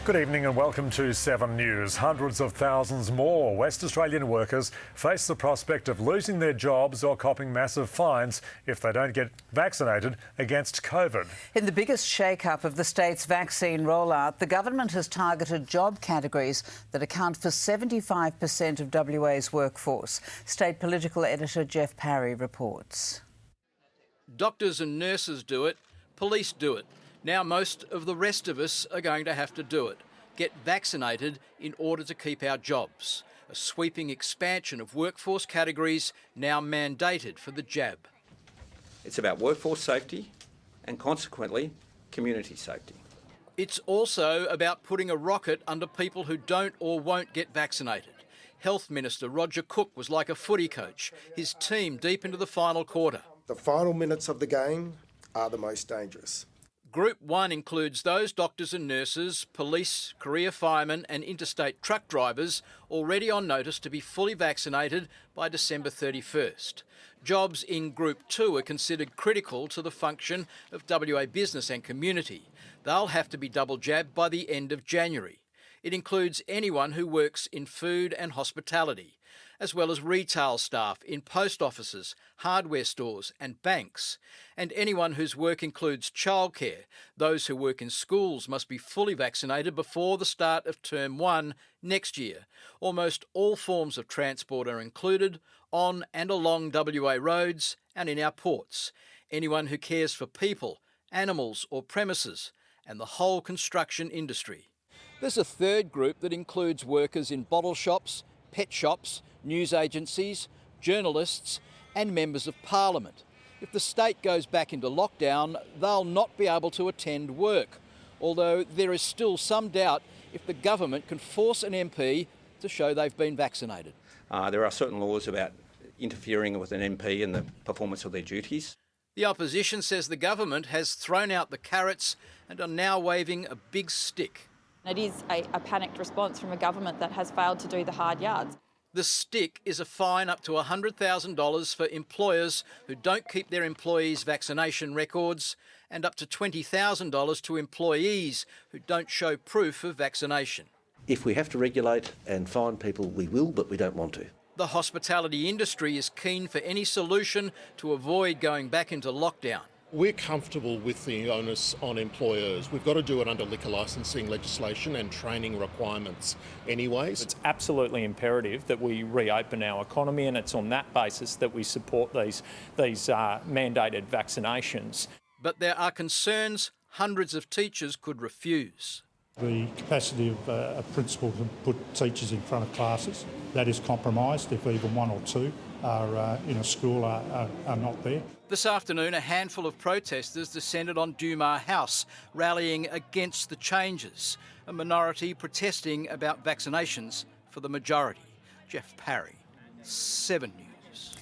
Good evening and welcome to 7 News. Hundreds of thousands more West Australian workers face the prospect of losing their jobs or copping massive fines if they don't get vaccinated against COVID. In the biggest shake-up of the state's vaccine rollout, the government has targeted job categories that account for 75% of WA's workforce. State political editor Jeff Parry reports. Doctors and nurses do it, police do it. Now most of the rest of us are going to have to do it. Get vaccinated in order to keep our jobs. A sweeping expansion of workforce categories now mandated for the jab. It's about workforce safety and consequently community safety. It's also about putting a rocket under people who don't or won't get vaccinated. Health Minister Roger Cook was like a footy coach, his team deep into the final quarter. The final minutes of the game are the most dangerous. Group 1 includes those doctors and nurses, police, career firemen and interstate truck drivers already on notice to be fully vaccinated by December 31st. Jobs in Group 2 are considered critical to the function of WA business and community. They'll have to be double jabbed by the end of January. It includes anyone who works in food and hospitality, as well as retail staff in post offices, hardware stores and banks, and anyone whose work includes childcare. Those who work in schools must be fully vaccinated before the start of Term 1 next year. Almost all forms of transport are included, on and along WA roads and in our ports. Anyone who cares for people, animals or premises, and the whole construction industry. There's a third group that includes workers in bottle shops, pet shops, news agencies, journalists and members of Parliament. If the state goes back into lockdown, they'll not be able to attend work, although there is still some doubt if the government can force an MP to show they've been vaccinated. There are certain laws about interfering with an MP in the performance of their duties. The opposition says the government has thrown out the carrots and are now waving a big stick. It is a panicked response from a government that has failed to do the hard yards. The stick is a fine up to $100,000 for employers who don't keep their employees' vaccination records and up to $20,000 to employees who don't show proof of vaccination. If we have to regulate and fine people, we will, but we don't want to. The hospitality industry is keen for any solution to avoid going back into lockdown. We're comfortable with the onus on employers. We've got to do it under liquor licensing legislation and training requirements anyways. It's absolutely imperative that we reopen our economy, and it's on that basis that we support these mandated vaccinations. But there are concerns hundreds of teachers could refuse. The capacity of a principal to put teachers in front of classes, that is compromised if even one or two are in a school are not there. This afternoon, a handful of protesters descended on Dumar House, rallying against the changes. A minority protesting about vaccinations for the majority. Jeff Parry, 7 News.